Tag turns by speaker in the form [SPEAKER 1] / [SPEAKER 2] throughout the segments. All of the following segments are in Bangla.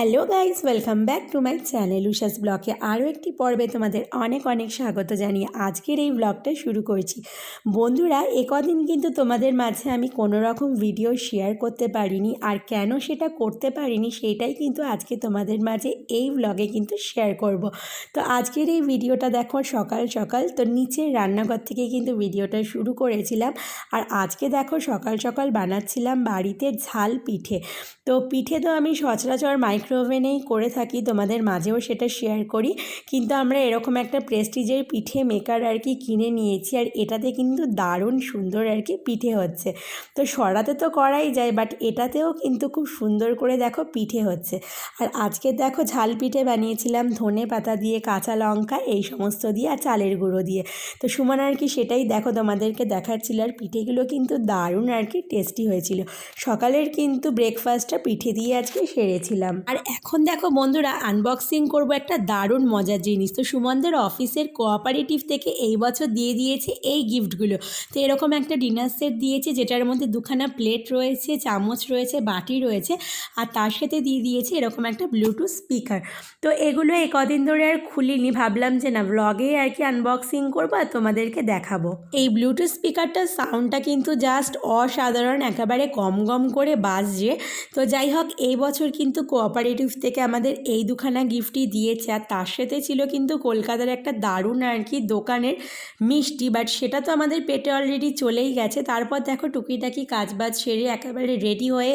[SPEAKER 1] Hello guys, welcome back to my channel Ushas ব্লগে আরও একটি পর্বে তোমাদের অনেক অনেক স্বাগত জানিয়ে আজকের এই ব্লগটা শুরু করছি। বন্ধুরা, কদিন কিন্তু তোমাদের মাঝে আমি কোনো রকম ভিডিও শেয়ার করতে পারিনি, আর কেন সেটা করতে পারিনি সেটাই কিন্তু আজকে তোমাদের মাঝে এই ব্লগে কিন্তু শেয়ার করব। তো আজকের এই ভিডিওটা দেখো সকাল সকাল, তো নিচের রান্নাঘর থেকে কিন্তু ভিডিওটা শুরু করেছিলাম। আর আজকে দেখো সকাল সকাল বানাচ্ছিলাম বাড়িতে ঝাল পিঠে। তো পিঠে তো আমি সচরাচর মাইক্রোওভেনেই করে থাকি, তোমাদের মাঝেও সেটা শেয়ার করি, কিন্তু আমরা এরকম একটা প্রেস্টিজের পিঠে মেকার আর কি কিনে নিয়েছি, আর এটাতে কিন্তু দারুণ সুন্দর আর কি পিঠে হচ্ছে। তো সরাতে তো করাই যায়, বাট এটাতেও কিন্তু খুব সুন্দর করে দেখো পিঠে হচ্ছে। আর আজকে দেখো ঝাল পিঠে বানিয়েছিলাম ধনে পাতা দিয়ে, কাঁচা লঙ্কা এই সমস্ত দিয়ে, আর চালের গুঁড়ো দিয়ে। তো সুমন আর কি সেটাই দেখো তোমাদেরকে দেখাচ্ছিল, আর পিঠেগুলো কিন্তু দারুণ আর কি টেস্টি হয়েছিল। সকালের কিন্তু ব্রেকফাস্টটা পিঠে দিয়ে আজকে সেরেছিলাম। আর এখন দেখো বন্ধুরা, আনবক্সিং করব একটা দারুণ মজার জিনিস। তো সুমনদের অফিসের কোঅপারেটিভ থেকে এই বছর দিয়ে দিয়েছে এই গিফটগুলো। তো এরকম একটা ডিনার সেট দিয়েছে, যেটার মধ্যে দুখানা প্লেট রয়েছে, চামচ রয়েছে, বাটি রয়েছে, আর তার সাথে দিয়ে দিয়েছে এরকম একটা ব্লুটুথ স্পিকার। তো এগুলো এই কদিন ধরে আর খুলিনি, ভাবলাম যে না ব্লগে আর কি আনবক্সিং করবো আর তোমাদেরকে দেখাবো। এই ব্লুটুথ স্পিকারটার সাউন্ডটা কিন্তু জাস্ট অসাধারণ, একেবারে গম গম করে বাজছে। তো যাই হোক, এই বছর কিন্তু কোঅপারেটিভ থেকে আমাদের এই দুখানা গিফটই দিয়েছে, আর তার সাথে ছিল কিন্তু কলকাতার একটা দারুণ আর কি দোকানের মিষ্টি, বাট সেটা তো আমাদের পেটে অলরেডি চলেই গেছে। তারপর দেখো টুকিটাকি কাজবাজ সেরে একেবারে রেডি হয়ে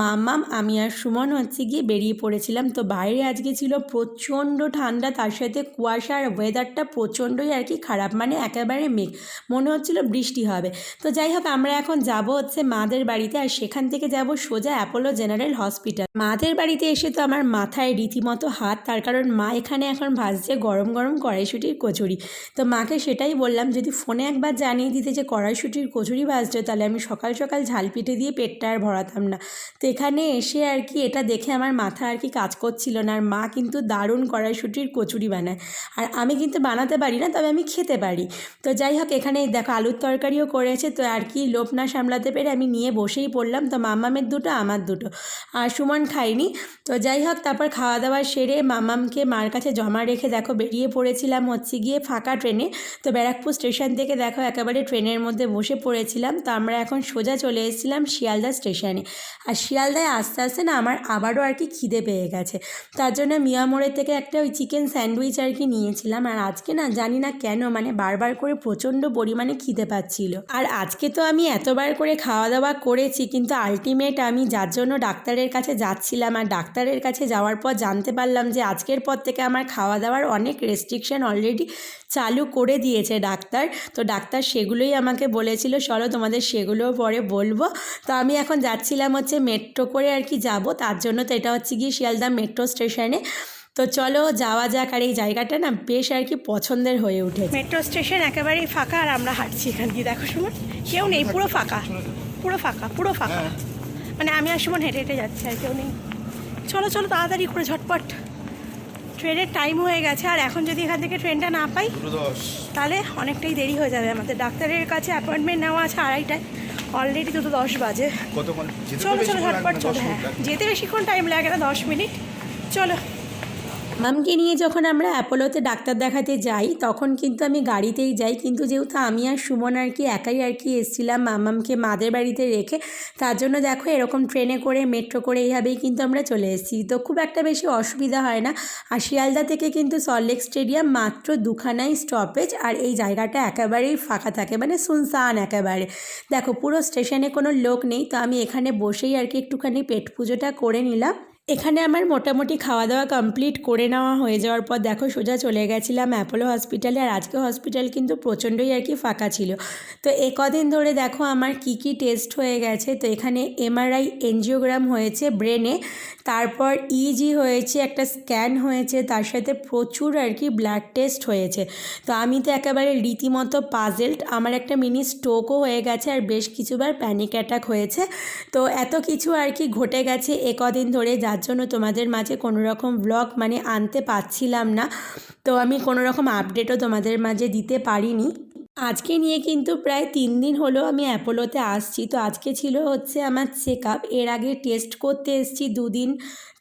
[SPEAKER 1] মাম্মাম, আমি আর সুমন হচ্ছে গিয়ে বেরিয়ে পড়েছিলাম। তো বাইরে আজকে ছিল প্রচণ্ড ঠান্ডা, তার সাথে কুয়াশা, আর ওয়েদারটা প্রচণ্ডই আর কি খারাপ, মানে একেবারে মেঘ, মনে হচ্ছিল বৃষ্টি হবে। তো যাই হোক, আমরা এখন যাব হচ্ছে মাদের বাড়িতে, আর সেখান থেকে যাব সোজা অ্যাপোলো জেনারেল হসপিটাল। মাদের বাড়িতে এসে তো আমার মাথায় রীতিমতো হাত, তার কারণ মা এখানে এখন ভাজছে গরম গরম কড়াইশুঁটির কচুরি। তো মাকে সেটাই বললাম, যদি ফোনে একবার জানিয়ে দিতে যে কড়াইশুঁটির কচুরি ভাজছে, তাহলে আমি সকাল সকাল ঝাল পিঠে দিয়ে পেটটা আর ভরাতাম না। তো এখানে এসে আর কি এটা দেখে আমার মাথা আর কি কাজ করছিল না। আর মা কিন্তু দারুণ কড়াইশুঁটির কচুরি বানায়, আর আমি কিন্তু বানাতে পারি না, তবে আমি খেতে পারি। তো যাই হোক, এখানে দেখো আলুর তরকারিও করেছে। তো আর কি লোভ না সামলাতে পেরে আমি নিয়ে বসেই পড়লাম। তো মাম্মামের দুটো, আমার দুটো, আর সুমন খাইনি। তো যাই হোক, তারপর খাওয়া দাওয়া সেরে মাম্মামকে মার কাছে জমা রেখে দেখো বেরিয়ে পড়েছিলাম হচ্ছে গিয়ে ফাঁকা ট্রেনে। তো ব্যারাকপুর স্টেশন থেকে দেখো একেবারে ট্রেনের মধ্যে বসে পড়েছিলাম। তো আমরা এখন সোজা চলে এসেছিলাম শিয়ালদা স্টেশনে। আর শিয়ালদায় আস্তে আস্তে না আমার আবারও আর কি খিদে পেয়ে গেছে, তার জন্য মিয়া মোড়ের থেকে একটা ওই চিকেন স্যান্ডউইচ আর কি নিয়েছিলাম। আর আজকে না জানি না কেন, মানে বারবার করে প্রচণ্ড পরিমাণে খিদে পাচ্ছিল। আর আজকে তো আমি এতবার করে খাওয়া দাওয়া করেছি, কিন্তু আলটিমেট আমি যার জন্য ডাক্তারের কাছে যাচ্ছিলাম, আর ডাক্তারের কাছে যাওয়ার পর জানতে পারলাম যে আজকের পর থেকে আমার খাওয়া দাওয়ার অনেক রেস্ট্রিকশন অলরেডি চালু করে দিয়েছে ডাক্তার। তো ডাক্তার সেগুলোই আমাকে বলেছিল, চলো তোমাদের সেগুলোও পরে বলবো। তো আমি এখন যাচ্ছিলাম হচ্ছে মেট্রো করে আর কি যাব, তার জন্য। তো এটা হচ্ছে গিয়ে শিয়ালদা মেট্রো স্টেশনে। তো চলো যাওয়া যাক। আর এই জায়গাটা না বেশ আর কি পছন্দের হয়ে উঠেছে। মেট্রো স্টেশন একেবারেই ফাঁকা, আর আমরা হাঁটছি এখান দিয়ে, দেখো সুমন কেউ নেই, পুরো ফাঁকা, পুরো ফাঁকা, পুরো ফাঁকা। মানে আমি আর সুমন হেঁটে হেঁটে যাচ্ছি, আর কেউ নেই। চলো চলো তাড়াতাড়ি করে ঝটপট, ট্রেনের টাইম হয়ে গেছে। আর এখন যদি এখান থেকে ট্রেনটা না পাই তাহলে অনেকটাই দেরি হয়ে যাবে আমাদের। ডাক্তারের কাছে অ্যাপয়েন্টমেন্ট নেওয়া আছে 2:30টায়, অলরেডি 2:10 বাজে। চলো চলো ঝটপট চলো। হ্যাঁ, যেতে বেশিক্ষণ টাইম লাগে না, 10 মিনিট। চলো। মামকে নিয়ে যখন আমরা অ্যাপোলোতে ডাক্তার দেখাতে যাই, তখন কিন্তু আমি গাড়িতেই যাই, কিন্তু যেহেতু আমি আর সুমন আর কি একাই আর কি এসেছিলাম মামামকে মাদের বাড়িতে রেখে, তার জন্য দেখো এরকম ট্রেনে করে মেট্রো করে এইভাবেই কিন্তু আমরা চলে এসেছি। তো খুব একটা বেশি অসুবিধা হয় না। আর শিয়ালদা থেকে কিন্তু সল্টলেক স্টেডিয়াম মাত্র দুখানাই স্টপেজ, আর এই জায়গাটা একেবারেই ফাঁকা থাকে, মানে সুনসান একেবারে। দেখো পুরো স্টেশনে কোনো লোক নেই। তো আমি এখানে বসেই আর কি একটুখানি পেট পুজোটা করে নিলাম। এখানে আমার মোটামুটি খাওয়া দাওয়া কমপ্লিট করে নেওয়া হয়ে যাওয়ার পর দেখো সোজা চলে গেছিলাম অ্যাপোলো হসপিটালে। আর আজকে হসপিটাল কিন্তু প্রচণ্ডই আর কি ফাঁকা ছিল। তো কদিন ধরে দেখো আমার কি কি টেস্ট হয়ে গেছে। তো এখানে এমআরআই এনজিওগ্রাম হয়েছে ব্রেনে, তারপর ইজি হয়েছে, একটা স্ক্যান হয়েছে, তার সাথে প্রচুর আর কি ব্লাড টেস্ট হয়েছে। তো আমি তো একেবারে রীতিমতো পাজেলড। আমার একটা মিনি স্ট্রোকও হয়ে গেছে আর বেশ কিছুবার প্যানিক অ্যাটাক হয়েছে। তো এত কিছু আর কি ঘটে গেছে কদিন ধরে, যার জন্য তোমাদের মাঝে কোনো রকম ব্লগ মানে আনতে পারছিলাম না। তো আমি কোনো রকম আপডেটও তোমাদের মাঝে দিতে পারিনি। আজকে নিয়ে কিন্তু প্রায় 3 দিন হলো আমি অ্যাপোলোতে আসছি। তো আজকে ছিল হচ্ছে আমার চেক আপ। এর আগে টেস্ট করতে এসেছি 2 দিন,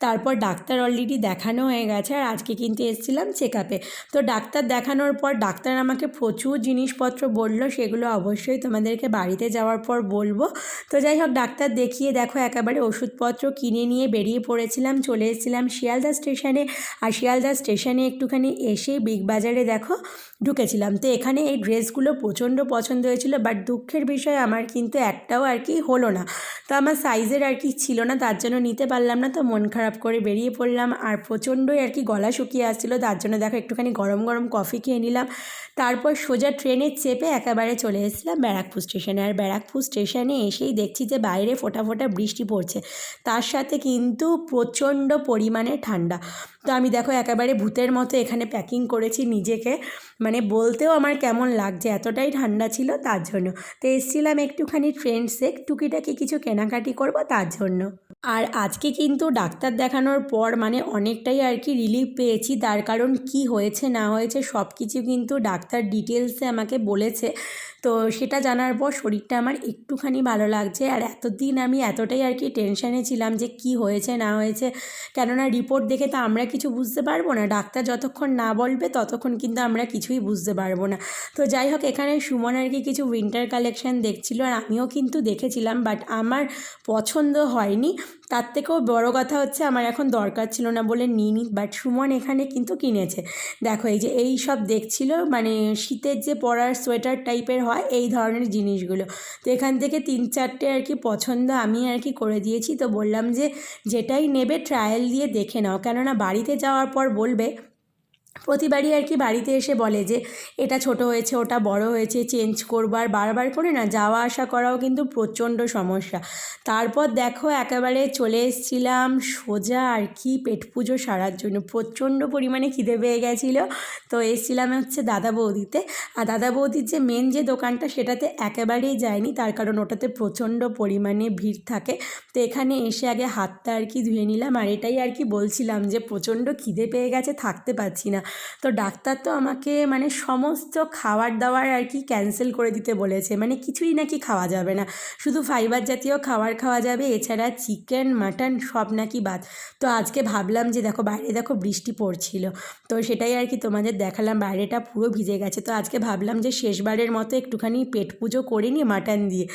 [SPEAKER 1] তারপর ডাক্তার অলরেডি দেখানো হয়ে গেছে। আর আজকে কিন্তু এসেছিলাম চেক আপে। তো ডাক্তার দেখানোর পর ডাক্তার আমাকে প্রচুর জিনিসপত্র বললো, সেগুলো অবশ্যই তোমাদেরকে বাড়িতে যাওয়ার পর বলবো। তো যাই হোক, ডাক্তার দেখিয়ে দেখো একেবারে ওষুধপত্র কিনে নিয়ে বেরিয়ে পড়েছিলাম। চলে এসেছিলাম শিয়ালদা স্টেশনে। আর শিয়ালদা স্টেশনে একটুখানি এসে বিগ বাজারে দেখো ঢুকেছিলাম। তো এখানে এই ড্রেসগুলো প্রচণ্ড পছন্দ হয়েছিল, বাট দুঃখের বিষয় আমার কিন্তু একটাও আর কি হলো না। তো আমার সাইজের আর কি ছিল না, তার জন্য নিতে পারলাম না। তো মন খারাপ করে বেরিয়ে পড়লাম। আর প্রচণ্ডই আর কি গলা শুকিয়ে আসছিলো, তার জন্য দেখো একটুখানি গরম গরম কফি খেয়ে নিলাম। তারপর সোজা ট্রেনে চেপে একেবারে চলে এসেছিলাম ব্যারাকপুর স্টেশনে। আর ব্যারাকপুর স্টেশনে এসেই দেখছি যে বাইরে ফোঁটা ফোঁটা বৃষ্টি পড়ছে, তার সাথে কিন্তু প্রচণ্ড পরিমাণে ঠান্ডা। তো আমি দেখো একেবারে ভূতের মতো এখানে প্যাকিং করেছি নিজেকে, মানে বলতেও আমার কেমন লাগছে, এতটাই ঠান্ডা ছিল তার জন্য। তো এসেছিলাম একটুখানি ফ্রেন্ডসে টুকিটাকি কিছু কেনাকাটি করব তার জন্য। আর আজকে কিন্তু ডাক্তার দেখানোর পর মানে অনেকটাই আর কি রিলিফ পেয়েছি। তার কারণ কি হয়েছে না হয়েছে সব কিছু কিন্তু ডাক্তার ডিটেলসে আমাকে বলেছে। তো সেটা জানার পর শরীরটা আমার একটুখানি ভালো লাগছে। আর এতদিন আমি এতটাই আর কি টেনশানে ছিলাম যে কি হয়েছে না হয়েছে, কেননা রিপোর্ট দেখে তো আমরা কিছু বুঝতে পারবো না, ডাক্তার যতক্ষণ না বলবে ততক্ষণ কিন্তু আমরা কিছুই বুঝতে পারবো না। তো যাই হোক, এখানে সুমন আর কি কিছু উইন্টার কালেকশান দেখছিল, আর আমিও কিন্তু দেখেছিলাম, বাট আমার পছন্দ হয়নি। তার থেকেও বড় কথা হচ্ছে আমার এখন দরকার ছিল না বলে নিইনি, বাট সুমন এখানে কিন্তু কিনেছে। দেখো এই যে এই সব দেখছিল, মানে শীতের যে পরার সোয়েটার টাইপের হয় এই ধরনের জিনিসগুলো। তো এখান থেকে 3-4টে আর কি পছন্দ আমি আর কি করে দিয়েছি। তো বললাম যে যেটাই নেবে ট্রায়াল দিয়ে দেখে নাও, কেননা বাড়িতে যাওয়ার পর বলবে, প্রতিবারই আর কি বাড়িতে এসে বলে যে এটা ছোট হয়েছে, ওটা বড় হয়েছে, চেঞ্জ করবো। আর বারবার করে না যাওয়া আসা করাও কিন্তু প্রচণ্ড সমস্যা। তারপর দেখো একেবারে চলে এসেছিলাম সোজা আর কি পেট পুজো সারার জন্য। প্রচণ্ড পরিমাণে খিদে পেয়ে গেছিলো। তো এসেছিলাম হচ্ছে দাদা বৌদিতে। আর দাদা বৌদির যে মেন যে দোকানটা সেটাতে একেবারেই যায়নি, তার কারণ ওটাতে প্রচণ্ড পরিমাণে ভিড় থাকে। তো এখানে এসে আগে হাতটা আর কি ধুয়ে নিলাম। আর এটাই আর কি বলছিলাম যে প্রচণ্ড খিদে পেয়ে গেছে, থাকতে পারছি না। তো ডাক্তার তো আমাকে মানে সমস্ত খাবার দাবার আর কি ক্যান্সেল করে দিতে বলেছে, মানে কিছুই নাকি খাওয়া যাবে না, শুধু ফাইবার জাতীয় খাবার খাওয়া যাবে, এছাড়া চিকেন মাটন সব নাকি বাদ। তো আজকে ভাবলাম যে দেখো বাইরে দেখো বৃষ্টি পড়ছিল, তো সেটাই আর কি তোমাদের দেখালাম, বাইরেটা পুরো ভিজে গেছে। তো আজকে ভাবলাম যে শেষবারের মতো একটুখানি পেট পুজো করে নিই মাটন দিয়ে।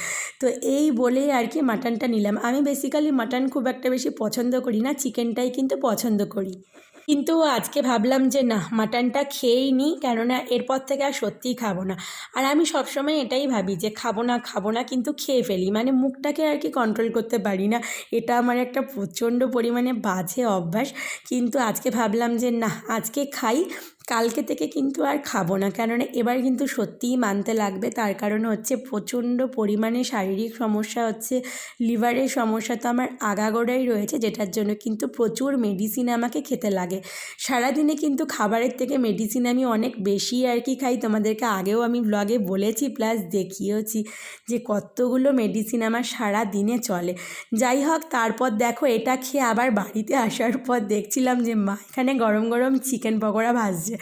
[SPEAKER 1] তো এই বলেই আর কি মাটনটা নিলাম। আমি বেসিক্যালি মাটন খুব একটা বেশি পছন্দ করি না, চিকেনটাই কিন্তু পছন্দ করি। কিন্তু আজকে ভাবলাম যে না, মাটনটা খেয়েই নিই, কেননা এরপর থেকে আর সত্যিই খাবো না। আর আমি সবসময় এটাই ভাবি যে খাবো না কিন্তু খেয়ে ফেলি, মানে মুখটাকে আর কি কন্ট্রোল করতে পারি না। এটা আমার একটা প্রচণ্ড পরিমাণে বাজে অভ্যাস। কিন্তু আজকে ভাবলাম যে না, আজকে খাই, কালকে থেকে কিন্তু আর খাবো না, কেননা এবার কিন্তু সত্যিই মানতে লাগবে। তার কারণ হচ্ছে প্রচণ্ড পরিমাণে শারীরিক সমস্যা হচ্ছে, লিভারের সমস্যা তো আমার আগাগোড়াই রয়েছে, যেটার জন্য কিন্তু প্রচুর মেডিসিন আমাকে খেতে লাগে। সারাদিনে কিন্তু খাবারের থেকে মেডিসিন আমি অনেক বেশি আর কি খাই। তোমাদেরকে আগেও আমি ব্লগে বলেছি, প্লাস দেখিয়েওছি যে কতগুলো মেডিসিন আমার সারা দিনে চলে। যাই হোক, তারপর দেখো এটা খেয়ে আবার বাড়িতে আসার পর দেখছিলাম যে মা এখানে গরম গরম চিকেন পকোড়া ভাজছে।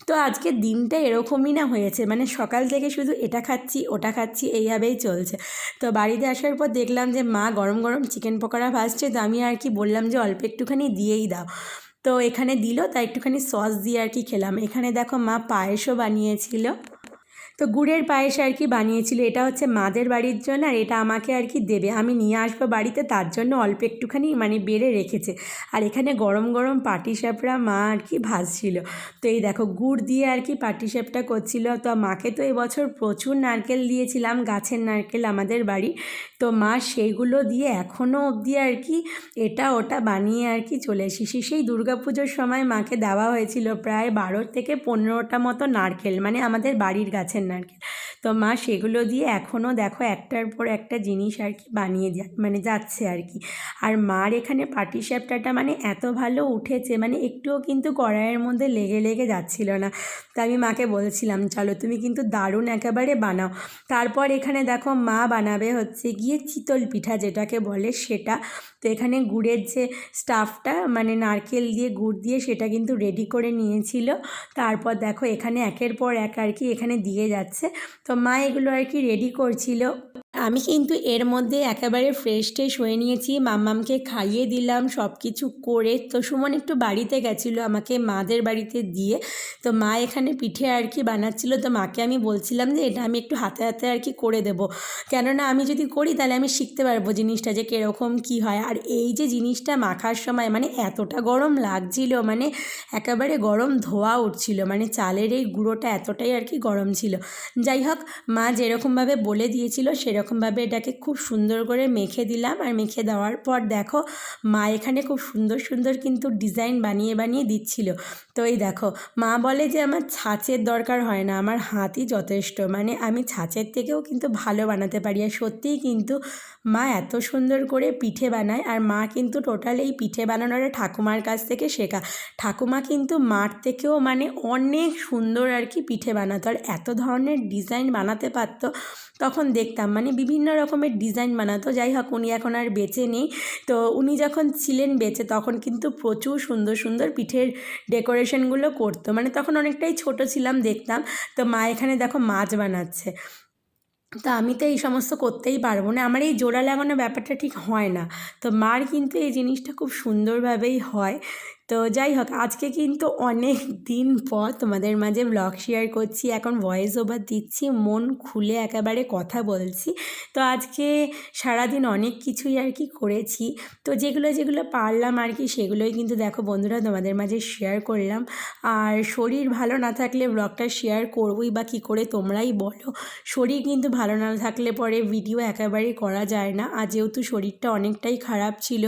[SPEAKER 1] তো আজকের দিনটা এরকমই না হয়েছে, মানে সকাল থেকে শুধু এটা খাচ্ছি ওটা খাচ্ছি এইভাবেই চলছে। তো বাড়িতে আসার পর দেখলাম যে মা গরম গরম চিকেন পকোড়া ভাজছে, তো আমি আর কি বললাম যে অল্প একটুখানি দিয়েই দাও। তো এখানে দিল, তাই একটুখানি সস দিয়ে আর কি খেলাম। এখানে দেখো মা পায়েসও বানিয়েছিল। তো গুড়ের পায়েস আর কি বানিয়েছিল। এটা হচ্ছে মাদের বাড়ির জন্য, আর এটা আমাকে আর কি দেবে, আমি নিয়ে আসবো বাড়িতে, তার জন্য অল্প একটুখানি মানে বেড়ে রেখেছে। আর এখানে গরম গরম পাটিসাপটা মা আর কি ভাজছিল। তো এই দেখো গুড় দিয়ে আর কি পাটিসাপটা করছিল। তো মাকে তো এবছর প্রচুর নারকেল দিয়েছিলাম, গাছের নারকেল আমাদের বাড়ি। তো মা সেইগুলো দিয়ে এখনও অবধি আর কি এটা ওটা বানিয়ে আর কি চলে এসেছি। সেই দুর্গাপুজোর সময় মাকে দেওয়া হয়েছিল প্রায় 12 থেকে 15টা মতো নারকেল, মানে আমাদের বাড়ির গাছের নারকেল। তো মা সেগুলো দিয়ে এখনও দেখো একটার পর একটা জিনিস আর কি বানিয়ে মানে যাচ্ছে আর কি। আর মার এখানে পাটিসাপটাটা মানে এত ভালো উঠেছে, মানে একটুও কিন্তু কড়াইয়ের মধ্যে লেগে লেগে যাচ্ছিল না। তো আমি মাকে বলছিলাম চলো তুমি কিন্তু দারুণ একেবারে বানাও। তারপর এখানে দেখো মা বানাবে হচ্ছে গিয়ে চিতল পিঠা যেটাকে বলে সেটা। তো এখানে গুড়ের যে স্টাফটা মানে নারকেল দিয়ে গুড় দিয়ে সেটা কিন্তু রেডি করে নিয়েছিল। তারপর দেখো এখানে একের পর এক আর কি এখানে দিয়ে যাচ্ছে। তো মা এগুলো আর কি রেডি করছিল। আমি কিন্তু এর মধ্যে একেবারে ফ্রেশ ট্রেশ হয়ে নিয়েছি, মাম্মামকে খাইয়ে দিলাম সব কিছু করে। তো সুমন একটু বাড়িতে গেছিলো আমাকে মাদের বাড়িতে দিয়ে। তো মা এখানে পিঠে আর কি বানাচ্ছিল। তো মাকে আমি বলছিলাম যে এটা আমি একটু হাতে হাতে আর কি করে দেবো, কেননা আমি যদি করি তাহলে আমি শিখতে পারবো জিনিসটা যে কীরকম কী হয়। আর এই যে জিনিসটা মাখার সময় মানে এতটা গরম লাগছিল, মানে একেবারে গরম ধোয়া উঠছিল, মানে চালের এই গুঁড়োটা এতটাই আর কি গরম ছিল। যাই হোক মা যেরকমভাবে বলে দিয়েছিল সেরকমভাবে এটাকে খুব সুন্দর করে মেখে দিলাম। আর মেখে দেওয়ার পর দেখো মা এখানে খুব সুন্দর সুন্দর কিন্তু ডিজাইন বানিয়ে বানিয়ে দিচ্ছিল। তো এই দেখো মা বলে যে আমার ছাঁচের দরকার হয় না, আমার হাতই যথেষ্ট, মানে আমি ছাঁচের থেকেও কিন্তু ভালো বানাতে পারি। আর সত্যিই কিন্তু মা এত সুন্দর করে পিঠে বানায়। আর মা কিন্তু টোটাল এই পিঠে বানানোটা ঠাকুমার কাছ থেকে শেখা। ঠাকুমা কিন্তু মার থেকেও মানে অনেক সুন্দর আর কি পিঠে বানাতো, আর এত ধরনের ডিজাইন বানাতে পারতো। তখন দেখতাম মানে বিভিন্ন রকমের ডিজাইন বানাতো। যাই হোক উনি এখন আর বেঁচে নেই। তো উনি যখন ছিলেন বেঁচে তখন কিন্তু প্রচুর সুন্দর সুন্দর পিঠের ডেকোরেশনগুলো করতো, মানে তখন অনেকটাই ছোট ছিলাম দেখতাম। তো মা এখানে দেখো মাছ বানাচ্ছে। তো আমি তো এই সমস্ত করতেই পারবো না, আমার এই জোড়া লাগানো ব্যাপারটা ঠিক হয় না। তো মার কিন্তু এই জিনিসটা খুব সুন্দরভাবেই হয়। তো যাই হোক আজকে কিন্তু অনেক দিন পর তোমাদের মাঝে ব্লগ শেয়ার করছি, এখন ভয়েস ওভার দিচ্ছি, মন খুলে একেবারে কথা বলছি। তো আজকে সারাদিন অনেক কিছুই আর কি করেছি। তো যেগুলো যেগুলো পারলাম আর কি সেগুলোই কিন্তু দেখো বন্ধুরা তোমাদের মাঝে শেয়ার করলাম। আর শরীর ভালো না থাকলে ব্লগটা শেয়ার করবই বা কী করে তোমরাই বলো। শরীর কিন্তু ভালো না থাকলে পরে ভিডিও একেবারেই করা যায় না। আর যেহেতু শরীরটা অনেকটাই খারাপ ছিল,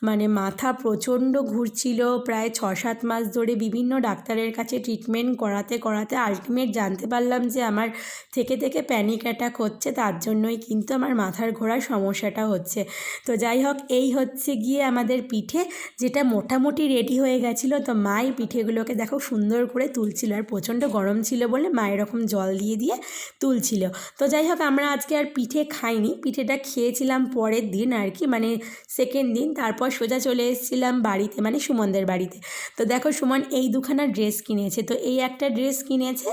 [SPEAKER 1] মানে মাথা প্রচণ্ড ঘুরছিল, প্রায় 6-7 মাস ধরে বিভিন্ন ডাক্তারের কাছে ট্রিটমেন্ট করাতে করাতে আলটিমেট জানতে পারলাম যে আমার থেকে থেকে প্যানিক অ্যাটাক হচ্ছে, তার জন্যই কিন্তু আমার মাথার ঘোরার সমস্যাটা হচ্ছে। তো যাই হোক এই হচ্ছে গিয়ে আমাদের পিঠে, যেটা মোটামুটি রেডি হয়ে গেছিলো। তো মা এই পিঠেগুলোকে দেখো সুন্দর করে তুলছিল, আর প্রচণ্ড গরম ছিল বলে মা এরকম জল দিয়ে দিয়ে তুলছিল। তো যাই হোক আমরা আজকে আর পিঠে খাইনি, পিঠেটা খেয়েছিলাম পরের দিন আর কি, মানে সেকেন্ড দিন। তারপর সোজা চলে এসেছিলাম বাড়িতে, মানে সুমনদের বাড়িতে। তো দেখো সুমন এই দুখানা ড্রেস কিনেছে। তো এই একটা ড্রেস কিনেছে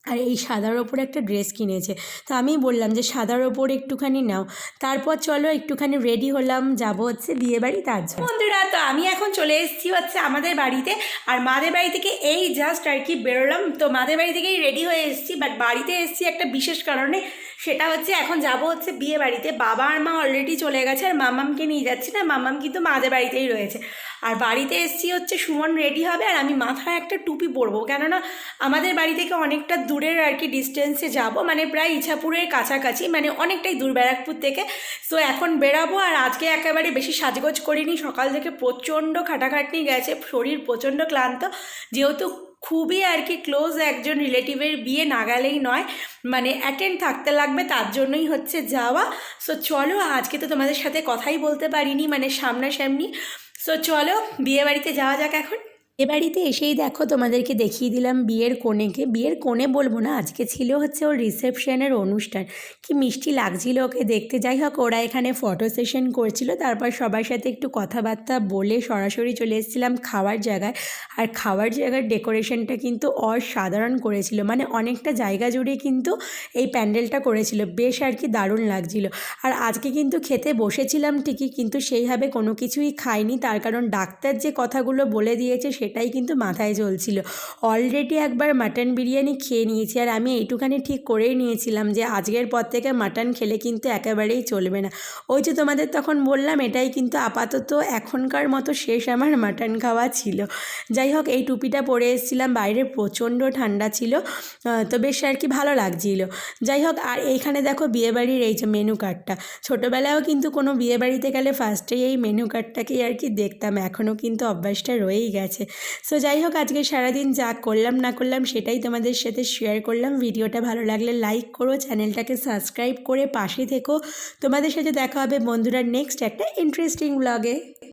[SPEAKER 1] আর এই সাদার ওপরে একটা ড্রেস কিনেছে। তো আমি বললাম যে সাদার ওপরে একটুখানি নাও। তারপর চলো একটুখানি রেডি হলাম, যাব হচ্ছে বিয়েবাড়ি, তার জন্য। বন্ধুরা তো আমি এখন চলে এসেছি হচ্ছে আমাদের বাড়িতে। আর মাদের বাড়ি থেকে এই জাস্ট আর কি বেরোলাম। তো মাদের বাড়ি থেকেই রেডি হয়ে এসেছি, বাট বাড়িতে এসেছি একটা বিশেষ কারণে। সেটা হচ্ছে এখন যাব হচ্ছে বিয়ে বাড়িতে। বাবা আর মা অলরেডি চলে গেছে, আর মাম্মামকে নিয়ে যাচ্ছি না, মাম্মাম কিন্তু মাদের বাড়িতেই রয়েছে। আর বাড়িতে এসেছি হচ্ছে সুমন রেডি হবে আর আমি মাথায় একটা টুপি পরবো, কেননা আমাদের বাড়ি থেকে অনেকটা দূরের আর কি ডিস্টেন্সে যাব, মানে প্রায় ইছাপুরের কাছাকাছি, মানে অনেকটাই দূর ব্যারাকপুর থেকে। তো এখন বেরাবো। আর আজকে একেবারে বেশি সাজগোজ করিনি, সকাল থেকে প্রচণ্ড খাটাখাটনি গেছে, শরীর প্রচণ্ড ক্লান্ত। যেহেতু খুবই আর কি ক্লোজ একজন রিলেটিভের বিয়ে, না গেলেই নয়, মানে অ্যাটেন্ড থাকতে লাগবে, তার জন্যই হচ্ছে যাওয়া। সো চলো আজকে তো তোমাদের সাথে কথাই বলতে পারিনি মানে সামনাসামনি। সো চলো বিয়ে বাড়িতে যাওয়া যাক এখন। এ বাড়িতে এসেই দেখো তোমাদেরকে দেখিয়ে দিলাম বিয়ের কনেকে। বিয়ের কনে বলবো না, আজকে ছিল হচ্ছে ওর রিসেপশনের অনুষ্ঠান। কি মিষ্টি লাগছিল ওকে দেখতে। যাই হোক ওরা এখানে ফটো সেশন করছিল, তারপর সবার সাথে একটু কথাবার্তা বলে সরাসরি চলে এসেছিলাম খাওয়ার জায়গায়। আর খাওয়ার জায়গার ডেকোরেশনটা কিন্তু অসাধারণ করেছিল, মানে অনেকটা জায়গা জুড়ে কিন্তু এই প্যান্ডেলটা করেছিল, বেশ আর কি দারুণ লাগছিল। আর আজকে কিন্তু খেতে বসেছিলাম ঠিকই, কিন্তু সেইভাবে কোনো কিছুই খাইনি, তার কারণ ডাক্তার যে কথাগুলো বলে দিয়েছে সেটাই কিন্তু মাথায় চলছিল। অলরেডি একবার মাটন বিরিয়ানি খেয়ে নিয়েছি, আর আমি এইটুখানি ঠিক করেই নিয়েছিলাম যে আজকের পর থেকে মাটন খেলে কিন্তু একেবারেই চলবে না। ওই যে তোমাদের তখন বললাম, এটাই কিন্তু আপাতত এখনকার মতো শেষ আমার মাটন খাওয়া ছিল। যাই হোক, এই টুপিটা পরে এসেছিলাম, বাইরে প্রচণ্ড ঠান্ডা ছিল, তো বেশ আর কি ভালো লাগছিল। যাই হোক, আর এইখানে দেখো বিয়েবাড়ির এই যে মেনু কার্ডটা, ছোটোবেলায়ও কিন্তু কোনো বিয়েবাড়িতে গেলে ফার্স্টেই এই মেনু কার্ডটাকেই আর কি দেখতাম, এখনও কিন্তু অভ্যাসটা রয়েই গেছে। সো যাই হোক, আজকে সারাদিন যা করলাম না করলাম সেটাই তোমাদের সাথে শেয়ার করলাম। ভিডিওটা ভালো লাগলে লাইক করো, চ্যানেলটাকে সাবস্ক্রাইব করে পাশে থেকো। তোমাদের সাথে দেখা হবে বন্ধুরা নেক্সট একটা ইন্টারেস্টিং ব্লগে।